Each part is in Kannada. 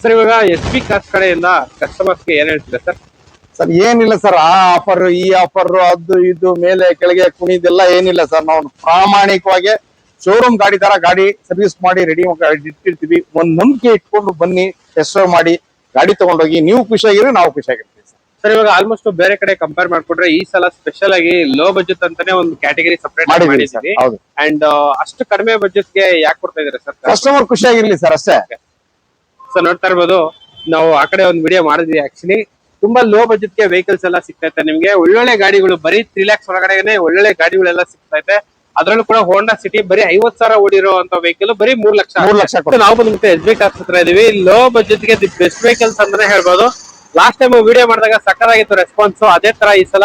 ಸರ್ ಇವಾಗ ಎಸ್ ಬಿ ಕಾರ್ಸ್ ಕಡೆಯಿಂದ ಕಸ್ಟಮರ್ಸ್ಗೆ ಏನ್ ಹೇಳ್ತೀರಾ ಸರ್? ಸರ್ ಏನಿಲ್ಲ ಸರ್, ಆ ಆಫರ್ ಈ ಆಫರ್ ಅದು ಇದು ಮೇಲೆ ಕೆಳಗೆ ಕುಣಿದೆಲ್ಲ ಏನಿಲ್ಲ ಸರ್. ನಾವು ಪ್ರಾಮಾಣಿಕವಾಗಿ ಶೋರೂಮ್ ಗಾಡಿ ತರ ಗಾಡಿ ಸರ್ವಿಸ್ ಮಾಡಿ ರೆಡಿ ಇಟ್ಟಿರ್ತೀವಿ. ಒಂದ್ ನಂಬಿಕೆ ಇಟ್ಕೊಂಡು ಬನ್ನಿ, ಟೆಸ್ಟ್ ಡ್ರೈವ್ ಮಾಡಿ ಗಾಡಿ ತಗೊಂಡೋಗಿ. ನೀವು ಖುಷಿಯಾಗಿರಿ, ನಾವು ಖುಷಿಯಾಗಿರ್ತೀವಿ ಸರ್. ಇವಾಗ ಆಲ್ಮೋಸ್ಟ್ ಬೇರೆ ಕಡೆ ಕಂಪೇರ್ ಮಾಡ್ಕೊಂಡ್ರೆ ಈ ಸಲ ಸ್ಪೆಷಲ್ ಆಗಿ ಲೋ ಬಜೆಟ್ ಅಂತಾನೆ ಒಂದು ಕ್ಯಾಟಗರಿ ಸಪರೇಟ್ ಮಾಡಿದ್ದೀವಿ. ಹೌದು. ಅಂಡ್ ಅಷ್ಟು ಕಡಿಮೆ ಬಜೆಟ್ ಗೆ ಯಾಕೆ ಕೊಡ್ತಾ ಇದಾರೆ ಸರ್? ಕಸ್ಟಮರ್ ಖುಷಿಯಾಗಿರ್ಲಿ ಸರ್, ಅಷ್ಟೇ. ಸರ್ ನೋಡ್ತಾ ಇರ್ಬೋದು, ನಾವು ಆ ಕಡೆ ಒಂದು ವಿಡಿಯೋ ಮಾಡಿದ್ವಿ. ಆಕ್ಚುಲಿ ತುಂಬಾ ಲೋ ಬಜೆಟ್ ಗೆ ವೆಹಿಕಲ್ಸ್ ಎಲ್ಲ ಸಿಗ್ತೈತೆ ನಿಮ್ಗೆ. ಒಳ್ಳೊಳ್ಳೆ ಗಾಡಿಗಳು ಬರೀ 3 lakhs ಒಳಗಡೆ ಒಳ್ಳೊಳ್ಳೆ ಗಾಡಿಗಳೆಲ್ಲ ಸಿಗ್ತೈತೆ. ಅದ್ರಲ್ಲೂ ಕೂಡ ಹೋಂಡಾ ಸಿಟಿ ಬರೀ 50,000 ಓಡಿರೋ ಅಂತ ವೆಹಿಕಲ್ ಬರೀ 3 ಲಕ್ಷ. ನಾವು ಬಂದ್ಬಿಟ್ಟು ಎಸ್ ಬಿ ಕಾರ್ಸ್ ಹತ್ರ ಇದೀವಿ. ಲೋ ಬಜೆಟ್ ಗೆ ದಿ ಬೆಸ್ಟ್ ವೆಹಿಕಲ್ಸ್ ಅಂತಾನೆ ಹೇಳ್ಬೋದು. ಲಾಸ್ಟ್ ಟೈಮ್ ವಿಡಿಯೋ ಮಾಡಿದಾಗ ಸಕ್ಕತ್ತಾಗಿತ್ತು ರೆಸ್ಪಾನ್ಸ್. ಅದೇ ತರ ಈ ಸಲ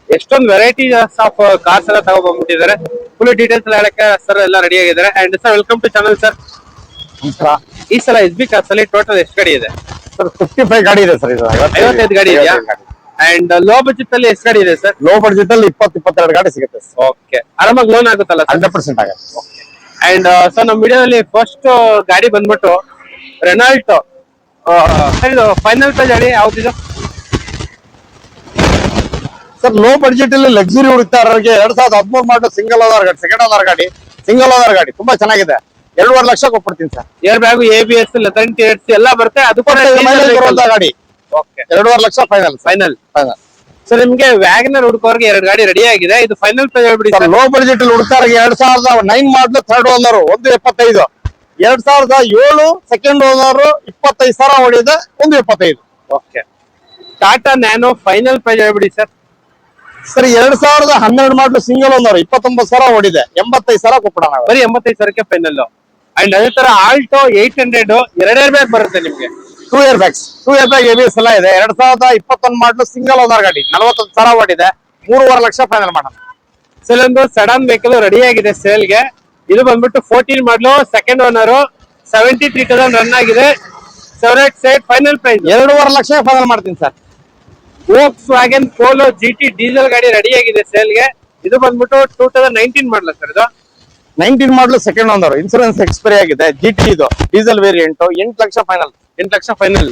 ಎಷ್ಟೊಂದು ವೆರೈಟೀಸ್ ಆಫ್ ಕಾರ್ಸ್ ಎಲ್ಲ ತಗೊಬಂದ್ಬಿಟ್ಟಿದ್ದಾರೆ. ಫುಲ್ ಡೀಟೇಲ್ಸ್ ಎಲ್ಲ ಹೇಳಕ್ಕೆ ಸರ್ ಎಲ್ಲ ರೆಡಿ ಆಗಿದ್ದಾರೆ. And sir welcome to channel sir. ಈ ಸಲ ಎಸ್ ಬಿ ಕಾರ್ಸ್ ಅಲ್ಲಿ ಟೋಟಲ್ ಎಷ್ಟು ಗಾಡಿ ಇದೆ ಸರ್? 55 ಗಾಡಿ ಇದೆ ಸರ್. 55 ಗಾಡಿ ಇದೆಯಾ? ಅಂಡ್ ಲೋ ಬಜೆಟ್ ಅಲ್ಲಿ ಎಷ್ಟು ಗಾಡಿ ಇದೆ ಸರ್? ಲೋ ಬಜೆಟ್ ಅಲ್ಲಿ 22 ಗಾಡಿ ಸಿಗುತ್ತೆ. ಓಕೆ, ಆರಾಮಾಗಿ ಲೋನ್ ಆಗುತ್ತಲ್ಲ? 100% ಆಗುತ್ತೆ. ಅಂಡ್ ಸರ್ ನಮ್ಮ ವಿಡಿಯೋದಲ್ಲಿ ಫಸ್ಟ್ ಗಾಡಿ ಬಂದ್ಬಿಟ್ಟು ರೆನಾಲ್ಟೋ. ಇದು ಫೈನಲ್ ಪ್ರೈಸ್ ಹೇಳಿ ಯಾವ್ದಿದೆ ಸರ್? ಲೋ ಬಜೆಟ್ ಅಲ್ಲಿ ಲಕ್ಸುರಿ ಹುಡುಕ್ತಾರರಿಗೆ 2013 ಮಾಡಲ್ ಸಿಂಗಲ್ ಓನರ್ ಗಾಡಿ, ಸೆಕೆಂಡ್ ಓನರ್ ಗಾಡಿ, ಸಿಂಗಲ್ ಓನರ್ ಗಾಡಿ ತುಂಬಾ ಚೆನ್ನಾಗಿದೆ. 2.5 ಲಕ್ಷ ಕೊಟ್ಬಿಡ್ತೀನಿ sir. Air bag, ABS, leather tyres ಎಲ್ಲ ಬರುತ್ತೆ. ಅದು ಕೂಡ ಗಾಡಿ. Okay, 2.5 lakh final. ಸರ್ ನಿಮ್ಗೆ ವ್ಯಾಗನರ್ ಹುಡುಕೋರ್ಗೆ 2 ಗಾಡಿ ರೆಡಿ ಆಗಿದೆ. ಇದು ಫೈನಲ್ ಪ್ರೈಸ್ ಹೇಳ್ಬಿಡಿ ಸರ್. ಲೋ ಬಜೆಟ್ ಅಲ್ಲಿ ಹುಡುಕ್ತಾರಿಗೆ 2009 model third owner 1.75. 2007 second owner 25,000 ಹೊಡಿದೆ, 1.75. Okay, Tata Nano final price ಹೇಳ್ಬಿಡಿ sir. Sir 2012 model single owner 29,000 ಹೊಡಿದೆ, 85,000 ಕೊಟ್ಬಿಡೋಣ. ಬರೀ 85,000ಕ್ಕೆ ಫೈನಲ್. ಅಂಡ್ ಅದೇ ತರ ಆಲ್ಟೋ 800 ಎರಡೇರ್ ಬ್ಯಾಗ್ ಬರುತ್ತೆ ನಿಮ್ಗೆ. 2 year bags, 2 air bag ABS ಎಲ್ಲ ಇದೆ. 2021 ಮಾಡಲ್ ಸಿಂಗಲ್ ಓನರ್ ಗಾಡಿ 41,000 ಹೊಡಿದೆ, 3.5 ಲಕ್ಷ ಫೈನಲ್ ಮಾಡೋಣ. ಸರ್ ಒಂದು ಸಡನ್ ವೆಹಿಕಲ್ ರೆಡಿ ಆಗಿದೆ ಸೇಲ್ಗೆ. ಇದು ಬಂದ್ಬಿಟ್ಟು 14 ಮಾಡಲು, ಸೆಕೆಂಡ್ ಓನರ್, 73,000 ರನ್ ಆಗಿದೆ. ಫೈನಲ್ ಪ್ರೈಸ್ 2.5 ಲಕ್ಷ ಫೈನಲ್ ಮಾಡ್ತೀನಿ sir. Volks wagon polo GT diesel ಗಾಡಿ ರೆಡಿ ಆಗಿದೆ ಸೇಲ್ಗೆ. ಇದು ಬಂದ್ಬಿಟ್ಟು 2019 ಮಾಡಲ ಸರ್. ಇದು 19 model second owner, insurance expiry ಆಗಿದೆ. GT ಇದು diesel variant, 8 lakh final. 8 lakh final.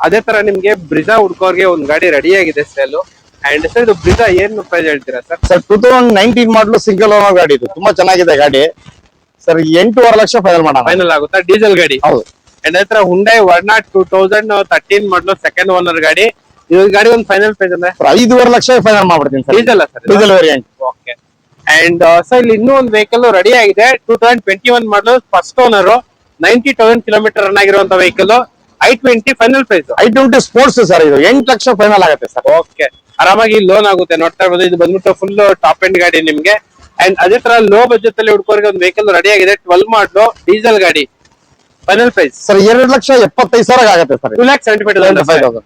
ಅದೇ ತರ ನಿಮ್ಗೆ ಬ್ರಿಜಾ ಹುಡ್ಕೋರ್ಗೆ ಒಂದು ಗಾಡಿ ರೆಡಿ ಆಗಿದೆ ಸೇಲ್. ಅಂಡ್ ಸರ್ ಇದು ಬ್ರಿಜಾ ಏನು ಪ್ರೈಸ್ ಹೇಳ್ತೀರಾ ಸರ್? ಸರ್ 2019 ಮಾಡಲ್ ಸಿಂಗಲ್ ಓನರ್ ಗಾಡಿ, ಇದು ತುಂಬಾ ಚೆನ್ನಾಗಿದೆ ಗಾಡಿ ಸರ್. 8.5 ಲಕ್ಷ ಫೈನಲ್ ಮಾಡೋಣ. ಫೈನಲ್ ಆಗುತ್ತಾ? ಡೀಸೆಲ್ ಗಾಡಿ. ಹೌದು. ಅಂಡ್ ಅದೇ ತರ ಹುಂಡೈ ವರ್ನಾ 2013 ಮಾಡಲು ಸೆಕೆಂಡ್ ಓನರ್ ಗಾಡಿ. ಈ ಗಾಡಿ ಒಂದು ಫೈನಲ್ ಪ್ರೈಸ್ ಅಂದ್ರೆ 5.5 ಲಕ್ಷ ಫೈನಲ್ ಮಾಡ್ಬಿಡ್ತೀನಿ sir. Diesel sir? Diesel variant. Okay. And sir ಇಲ್ಲಿ ಇನ್ನೂ ಒಂದು ವೆಹಿಕಲ್ ರೆಡಿ ಆಗಿದೆ. 2021 ಮಾಡಲು ಫಸ್ಟ್ ಓನರ್, 90,000 ಕಿಲೋಮೀಟರ್ ರನ್ ಆಗಿರುವಂತ vehicle. i20 final price. i20 sports sir, ಇದು 8 ಲಕ್ಷ ಫೈನಲ್ ಆಗುತ್ತೆ ಸರ್. ಓಕೆ, ಆರಾಮಾಗಿ ಲೋನ್ ಆಗುತ್ತೆ. ನೋಡ್ತಾ ಇರ್ಬೋದು, ಇದು ಬಂದ್ಬಿಟ್ಟು ಫುಲ್ ಟಾಪ್ ಎಂಡ್ ಗಾಡಿ ನಿಮ್ಗೆ. ಅಂಡ್ ಅದೇ ತರ ಲೋ ಬಜೆಟ್ ಅಲ್ಲಿ ಹುಡ್ಕೋರಿಗೆ ಒಂದು ವೆಹಿಕಲ್ ರೆಡಿ ಆಗಿದೆ. 12 ಮಾಡಲು ಡೀಸೆಲ್ ಗಾಡಿ. ಫೈನಲ್ ಪ್ರೈಸ್ ಸರ್ 2,75,000 ಆಗುತ್ತೆ ಸರ್. 2,75,000.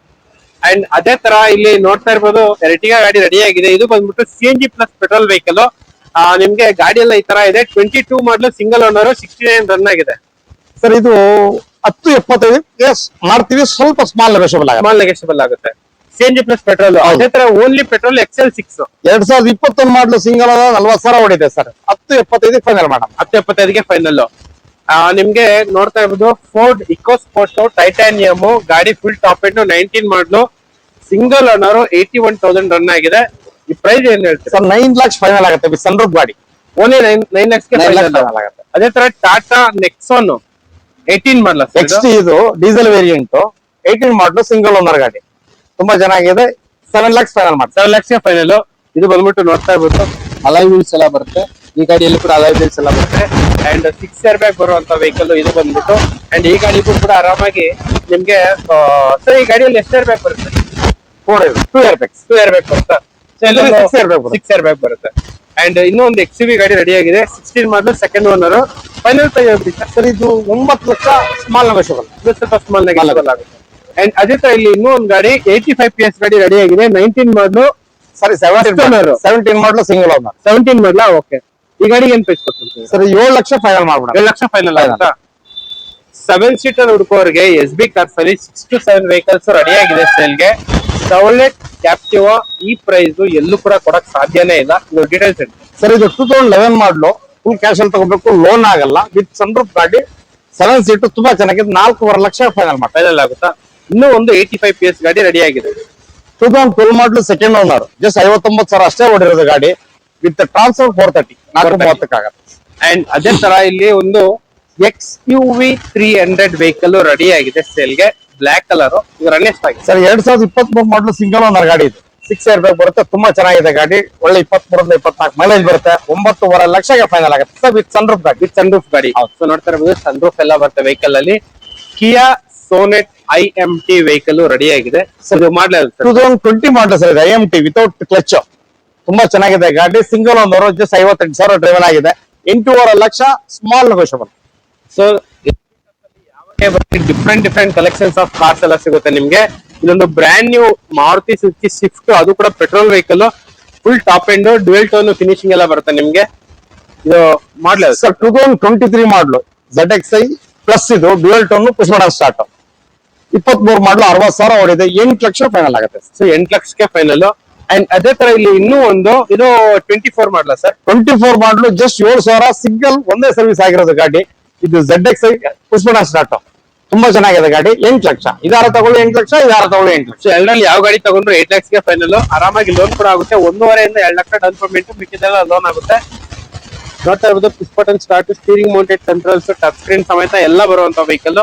ಅಂಡ್ ಅದೇ ತರ ಇಲ್ಲಿ ನೋಡ್ತಾ ಇರ್ಬೋದು, ಎರ್ಟಿಗಾ ಗಾಡಿ ರೆಡಿ ಆಗಿದೆ. ಇದು ಬಂದ್ಬಿಟ್ಟು CNG ಪ್ಲಸ್ ಪೆಟ್ರೋಲ್ ವೆಹಿಕಲ್. ನಿಮ್ಗೆ ಗಾಡಿ ಎಲ್ಲ ಈ ತರ ಇದೆ. 22 ಮಾಡಲು ಸಿಂಗಲ್ ಓನರ್, 69 ರನ್ ಆಗಿದೆ. ಸರ್ ಇದು 10.75 ಮಾಡ್ತೀವಿ, ಸ್ವಲ್ಪ ಸ್ಮಾಲ್ ನೆಗೋಷಿಯಬಲ್ ಆಗುತ್ತೆ. CNG plus petrol. ಅದೇ ತರ ಓನ್ಲಿ ಪೆಟ್ರೋಲ್ XL6 2021 ಮಾಡಲು ಸಿಂಗಲ್ ಓನರ್ 40,000 ಹೊಡಿದೆ ಸರ್. 10.75 ಫೈನಲ್ ಮಾಡೋಣ. 10.75ಗೆ ಫೈನಲ್. ನಿಮ್ಗೆ ನೋಡ್ತಾ ಇರ್ಬೋದು, ಫೋರ್ಡ್ ಇಕೋ ಸ್ಪೋರ್ಟ್ಸ್ ಟೈಟಾನಿಯಮ್ ಗಾಡಿ, ಫುಲ್ ಟಾಪ್ ಎಂಡ್, 19 ಮಾಡಲು ಸಿಂಗಲ್ ಓನರ್, 81,000 ರನ್ ಆಗಿದೆ. ಈ ಪ್ರೈಸ್ ಏನ್ ಹೇಳ್ತೀರಾ ಸರ್? 9 ಲಕ್ಷ ಫೈನಲ್ ಆಗುತ್ತೆ. ಸನ್ರೂಫ್ ಗಾಡಿ ಓನ್ಲಿ 9 ಲಕ್ಷ ಆಗುತ್ತೆ. ಅದೇ ತರ ಟಾಟಾ ನೆಕ್ಸಾನ್ 18 ಮಾಡಲ XT, ಇದು ಡೀಸೆಲ್ ವೇರಿಯಂಟ್, 18 ಮಾಡಲು ಸಿಂಗಲ್ ಓನರ್ ಗಾಡಿ, ತುಂಬಾ ಚೆನ್ನಾಗಿದೆ. 7 ಲಕ್ಷ ಫೈನಲ್ ಮಾಡಿ. 7 ಲಕ್ಷ ಫೈನಲ್. ಇದು ಬಂದ್ಬಿಟ್ಟು ನೋಡ್ತಾ ಇರ್ಬೋದು, ಅಲಾಯ್ ವೀಲ್ಸ್ ಎಲ್ಲ ಬರುತ್ತೆ. ಈ ಗಾಡಿಯಲ್ಲಿ ಕೂಡ ಅಲಾಯ್ ವೀಲ್ಸ್ ಎಲ್ಲ ಬರುತ್ತೆ. ಅಂಡ್ 6 ಇಯರ್ ಬ್ಯಾಗ್ ಬರುವಂತ ವೆಹಿಕಲ್ ಇದು ಬಂದ್ಬಿಟ್ಟು. ಅಂಡ್ ಈ ಗಾಡಿಗೂ ಕೂಡ ಆರಾಮಾಗಿ ನಿಮ್ಗೆ ಸರ್ ಈ ಗಾಡಿಯಲ್ಲಿ ಎಷ್ಟು ಇಯರ್ ಬ್ಯಾಗ್ ಬರುತ್ತೆ? 2 ಇಯರ್ ಬ್ಯಾಗ್. 2 ಇಯರ್ ಬ್ಯಾಗ್ ಬರುತ್ತೆ. 6 ಇಯರ್ ಬ್ಯಾಗ್ ಬರುತ್ತೆ. ಅಂಡ್ ಇನ್ನೊಂದು XUV ಗಾಡಿ ರೆಡಿ ಆಗಿದೆ. 16 ಮಾಡಲು ಸೆಕೆಂಡ್ ಓನರ್. ಫೈನಲ್ ಪ್ರೈಸ್ ಹೇಳ್ಬಿಡಿ ಸರ್. ಇದು 9 ಲಕ್ಷ ಸ್ಮಾಲ್ ನೆಗೋಷಿಯಬಲ್. ಇದು ಸ್ವಲ್ಪ ಸ್ಮಾಲ್ ನೆಗೋಷಿಯಬಲ್ ಆಗುತ್ತೆ. ಅಂಡ್ ಅದೇ ತರ ಇಲ್ಲಿ ಇನ್ನೂ ಒಂದು ಗಾಡಿ 85 PS ಗಾಡಿ ರೆಡಿ ಆಗಿದೆ. 19 ಮಾಡಲು, ಸಾರಿ 17 ಮಾಡಲು ಸಿಂಗಲ್ ಓನರ್. 17 ಮಾಡಲ. ಓಕೆ, ಈ ಗಾಡಿಗೆ ಏನ್ ಪ್ರೈಸ್ ಕೊಡ್ತೀವಿ ಸರ್? 7 ಲಕ್ಷ ಫೈನಲ್ ಮಾಡ್ಬಿಡ. 7 ಲಕ್ಷ ಫೈನಲ್ ಆಗುತ್ತಾ? 7 ಸೀಟರ್ ಹುಡುಕೋರಿಗೆ ಎಸ್ ಬಿ ಕಾರ್ಸ್ ಅಲ್ಲಿ 6 to 7 ವೆಹಿಕಲ್ಸ್ ರೆಡಿ ಆಗಿದೆ ಸೇಲ್ಗೆ. Chevrolet Captiva ಈ ಪ್ರೈಸ್ ಎಲ್ಲೂ ಕೂಡ ಕೊಡಕ್ ಸಾಧ್ಯನೇ ಇಲ್ಲ. ಡೀಟೇಲ್ಸ್ ಸರ್ ಇದು 2011 ಮಾಡಲು, ಫುಲ್ ಕ್ಯಾಶ್ ಅಲ್ಲಿ ತಗೋಬೇಕು, ಲೋನ್ ಆಗಲ್ಲ, ವಿತ್ ಸನ್ರೂಫ್ ಗಾಡಿ, 7 ಸೀಟ್ ತುಂಬಾ ಚೆನ್ನಾಗಿದೆ, 4.5 ಲಕ್ಷ ಫೈನಲ್ ಮಾಡಿ. ಫೈನಲ್ ಆಗುತ್ತಾ? ಇನ್ನೂ ಒಂದು 85 PS ಗಾಡಿ ರೆಡಿ ಆಗಿದೆ. 2012 ಮಾಡಲು ಸೆಕೆಂಡ್ ಓನರ್, ಜಸ್ಟ್ 59,000 ಅಷ್ಟೇ ಓಡಿರೋದು ಗಾಡಿ. ವಿತ್ ಟ್ರಾನ್ಸ್ಫರ್ 430 430 ಅಂಡ್ ಅದೇ ತರ ಇಲ್ಲಿ ಒಂದು XUV 300 ವೆಹಿಕಲ್ ರೆಡಿ ಆಗಿದೆ ಸೇಲ್ಗೆ, ಬ್ಲಾಕ್ ಕಲರ್. ಈಗ ರನ್ ಎಷ್ಟಾಗಿದೆ ಸರ್? 2023 ಮಾಡಲು ಸಿಂಗಲ್ ಓನರ್ ಗಾಡಿ ಇದು. 6 ಇಯರ್ ಬ್ಯಾಕ್ ಬರುತ್ತೆ, ತುಂಬಾ ಚೆನ್ನಾಗಿದೆ ಗಾಡಿ. ಒಳ್ಳೆ 23-24 ಮೈಲೇಜ್ ಬರುತ್ತೆ. 9.5 ಲಕ್ಷಕ್ಕೆ ಫೈನಲ್ ಆಗುತ್ತೆ ಸರ್, ವಿತ್ ಸನ್ರೂಫ್ ಗಾಡಿ. ವಿತ್ ಸನ್ರೂಫ್ ಗಾಡಿ. ಸೊ ನೋಡ್ತಾ ಇರಬಹುದು ಸನ್ರೂಫ್ ಎಲ್ಲ ಬರುತ್ತೆ ವೆಹಿಕಲ್ ಅಲ್ಲಿ. ಕಿಯಾ ಸೋನೆಟ್ IMT ವೆಹಿಕಲ್ ರೆಡಿ ಆಗಿದೆ. ಸರ್ ಇದು ಮಾಡಲೇ 2020 ಮಾಡಲು ಸರ್ ಇದು IMT ವಿತೌಟ್ ಕ್ಲಚ್. ತುಂಬಾ ಚೆನ್ನಾಗಿದೆ ಗಾಡಿ. ಸಿಂಗಲ್ ಓನರ್, ಜಸ್ಟ್ 58,000 ಡ್ರೈವನ್ ಆಗಿದೆ. 8.5 lakh small negotiable. So different collections of cars ಎಲ್ಲ ಸಿಗುತ್ತೆ ನಿಮ್ಗೆ. ಇಲ್ಲೊಂದು brand new Maruti Suzuki Swift, ಅದು ಕೂಡ petrol vehicle, full top end dual tone finishing ಎಲ್ಲ ಬರುತ್ತೆ ನಿಮ್ಗೆ. ಇದು ಮಾಡ್ಲಿ ಸರ್ 2023 ಮಾಡಲು ZXi ಪ್ಲಸ್, ಇದು ಡ್ಯುಯಲ್ ಟೋನ್ ಪುಷ್ ಮಾಡೋ ಸ್ಟಾರ್ಟ್. 23 ಮಾಡಲು 60,000 ಓಡಿದೆ. 8 ಲಕ್ಷ ಫೈನಲ್ ಆಗುತ್ತೆ. ಸೊ 8 ಲಕ್ಷಕ್ಕೆ ಫೈನಲ್. ಅಂಡ್ ಅದೇ ತರ ಇಲ್ಲಿ ಇನ್ನೂ ಒಂದು, ಇದು 24 ಮಾಡಲ ಸರ್? 24 ಮಾಡಲು ಜಸ್ಟ್ 7,000 ಸಿಂಗಲ್ ಒಂದೇ ಸರ್ವಿಸ್ ಆಗಿರೋದು ಗಾಡಿ. ಇದು ZXi ಪುಷ್ ಮಾಡೋ ಸ್ಟಾರ್ಟ್. ತುಂಬಾ ಚೆನ್ನಾಗಿದೆ ಗಾಡಿ. 8 ಲಕ್ಷ. ಇದಾರ ತಗೊಳ್ಳಿ 8 ಲಕ್ಷ, ಇದಾರ ತಗೊಳ್ಳಿ 8 ಲಕ್ಷ. ಸೊ ಎರಡರಲ್ಲಿ ಯಾವ ಗಾಡಿ ತಗೊಂಡ್ರು 8 ಲಕ್ಷಕ್ಕೆ ಫೈನಲ್. ಆರಾಮಾಗಿ ಲೋನ್ ಕೂಡ ಆಗುತ್ತೆ. 1.5 ಇಂದ 2 ಲಕ್ಷ ಡೌನ್ ಪೇಮೆಂಟ್, ಮಿಕ್ಕಿದೆಲ್ಲ ಲೋನ್ ಆಗುತ್ತೆ. ನೋಡ್ತಾ ಇರ್ಬೋದು push button start, steering mounted controls, touch screen ಸಮೇತ ಎಲ್ಲ ಬರುವಂತ ವೆಹಿಕಲ್.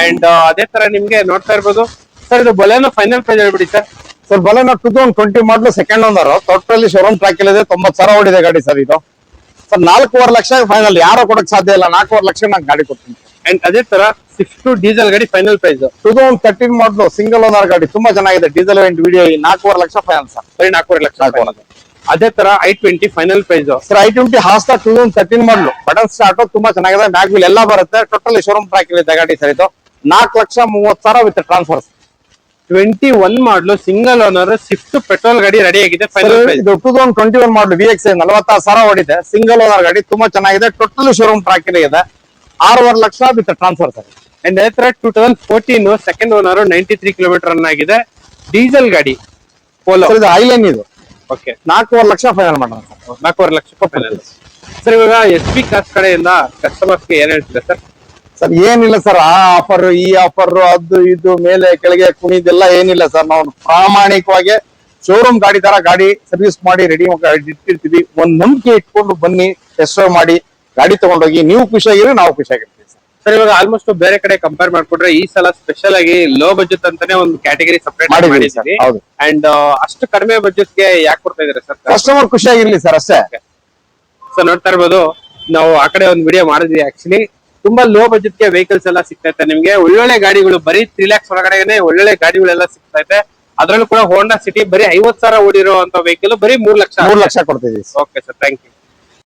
ಅಂಡ್ ಅದೇ ತರ ನಿಮ್ಗೆ ನೋಡ್ತಾ ಇರ್ಬೋದು ಸರ್, ಇದು ಬೊಲೆನೋ ಫೈನಲ್ ಪ್ರೈಸ್ ಹೇಳ್ಬಿಡಿ ಸರ್. ಸರ್ ಬಲೆನೋ 2020 ಮಾಡಲು second owner, totally showroom track ಇದೆ. 90,000 ಓಡಿದೆ ಗಾಡಿ ಸರ್ ಇದು. Sir 4.5 lakh final. ಯಾರು ಕೊಡಕ್ ಸಾಧ್ಯ ಇಲ್ಲ. 4.5 ಲಕ್ಷ ನಾನು ಗಾಡಿ ಕೊಡ್ತೀನಿ. ಅಂಡ್ ಅದೇ ತರ ಸ್ವಿಫ್ಟ್ ಡೀಸೆಲ್ ಗಾಡಿ ಫೈನಲ್ ಪ್ರೈಸ್ 2013 ಮಾಡಲು ಸಿಂಗಲ್ ಓನರ್ ಗಾಡಿ, ತುಂಬಾ ಚೆನ್ನಾಗಿದೆ. Diesel event video 4.5 lakh final sir. ಬರೀ 4.5 ಲಕ್ಷ. ಅದೇ ತರ I20 final price sir. I20 ಹಾಸ್ತಾ 2013 ಮಾಡಲು, ಬಟನ್ ಸ್ಟಾರ್ಟ್, ತುಂಬಾ ಚೆನ್ನಾಗಿದೆ. ಬ್ಯಾಕ್ ವೀಲ್ ಎಲ್ಲ ಬರುತ್ತೆ. ಟೋಟಲಿ ಶೋರೂಮ್ ಟ್ರ್ಯಾಕ್ ಇದೆ ಗಾಡಿ ಸರ್ ಇದು. 4,30,000 ವಿತ್ ಟ್ರಾನ್ಸ್ಫರ್. 21 ಮಾಡಲು ಸಿಂಗಲ್ ಓನರ್ ಸ್ವಿಫ್ಟ್ ಪೆಟ್ರೋಲ್ ಗಾಡಿ ರೆಡಿ ಆಗಿದೆ. ಫೈನಲ್ ಪ್ರೈಸ್ ಇದು 2021 ಮಾಡಲು VXi 46,000 ಓಡಿದೆ. ಸಿಂಗಲ್ ಓನರ್ ಗಾಡಿ, ತುಂಬಾ ಚೆನ್ನಾಗಿದೆ. ಟೋಟಲಿ ಶೋರೂಮ್ ಟ್ರ್ಯಾಕ್ ಇದೆ. 6.5 lakh with transfer sir. And ಅದೇ ತರ 2014 ಸೆಕೆಂಡ್ ಓನರ್ 93 ಕಿಲೋಮೀಟರ್ ರನ್ ಆಗಿದೆ. ಡೀಸೆಲ್ ಗಾಡಿ ಪೋಲೋ. ಇದು ಐಲೈನ್. ಇದು ಓಕೆ 4.5 ಲಕ್ಷ ಫೈನಲ್ ಮಾಡೋಣ ಸರ್. 4.5 ಲಕ್ಷ ಫೈನಲ್. ಸರ್ ಇವಾಗ SB ಕಾರ್ಸ್ ಕಡೆಯಿಂದ ಕಸ್ಟಮರ್ಸ್ಗೆ ಏನ್ ಹೇಳ್ತೀರಾ ಸರ್? ಸರ್ ಏನಿಲ್ಲ ಸರ್, ಆ ಆಫರ್ ಈ ಆಫರ್ ಅದು ಇದು ಮೇಲೆ ಕೆಳಗೆ ಕುಣಿದೆಲ್ಲ ಏನಿಲ್ಲ ಸರ್. ನಾವು ಪ್ರಾಮಾಣಿಕವಾಗಿ ಶೋರೂಮ್ ಗಾಡಿ ತರ ಗಾಡಿ ಸರ್ವಿಸ್ ಮಾಡಿ ರೆಡಿ ಇಟ್ಟಿರ್ತೀವಿ. ಒಂದ್ ನಂಬಿಕೆ ಇಟ್ಕೊಂಡು ಬನ್ನಿ, ಟೆಸ್ಟ್ ಡ್ರೈವ್ ಮಾಡಿ ಗಾಡಿ ತಗೊಂಡೋಗಿ. ನೀವು ಖುಷಿಯಾಗಿರಿ, ನಾವು ಖುಷಿಯಾಗಿರ್ತೀವಿ ಸರ್. ಇವಾಗ ಆಲ್ಮೋಸ್ಟ್ ಬೇರೆ ಕಡೆ ಕಂಪೇರ್ ಮಾಡ್ಕೊಂಡ್ರೆ ಈ ಸಲ ಸ್ಪೆಷಲ್ ಆಗಿ ಲೋ ಬಜೆಟ್ ಅಂತಾನೆ ಒಂದು ಕ್ಯಾಟಗರಿ ಸಪರೇಟ್ ಮಾಡಿದ್ದೀವಿ. ಹೌದು. ಅಂಡ್ ಅಷ್ಟು ಕಡಿಮೆ ಬಜೆಟ್ ಗೆ ಯಾಕೆ ಕೊಡ್ತಾ ಇದಾರೆ ಸರ್? ಕಸ್ಟಮರ್ ಖುಷಿಯಾಗಿರ್ಲಿ ಸರ್ ಅಷ್ಟೇ. ಸೊ ನೋಡ್ತಾ ಇರ್ಬೋದು, ನಾವು ಆ ಕಡೆ ಒಂದು ವಿಡಿಯೋ ಮಾಡಿದ್ವಿ. ಆಕ್ಚುಲಿ ತುಂಬಾ ಲೋ ಬಜೆಟ್ ಗೆ ವೆಹಿಕಲ್ಸ್ ಎಲ್ಲ ಸಿಗ್ತೈತೆ ನಿಮ್ಗೆ. ಒಳ್ಳೊಳ್ಳೆ ಗಾಡಿಗಳು, ಬರೀ 3 lakhs ಒಳಗಡೆನೆ ಒಳ್ಳೊಳ್ಳೆ ಗಾಡಿಗಳೆಲ್ಲ ಸಿಗ್ತೈತೆ. ಅದ್ರಲ್ಲೂ ಕೂಡ ಹೋಂಡಾ ಸಿಟಿ ಬರೀ 50,000 ಓಡಿರೋ ಅಂತ ವೆಹಿಕಲ್ ಬರೀ 3 ಲಕ್ಷ ಕೊಡ್ತಿದ್ದೀವಿ. Okay sir, thank you.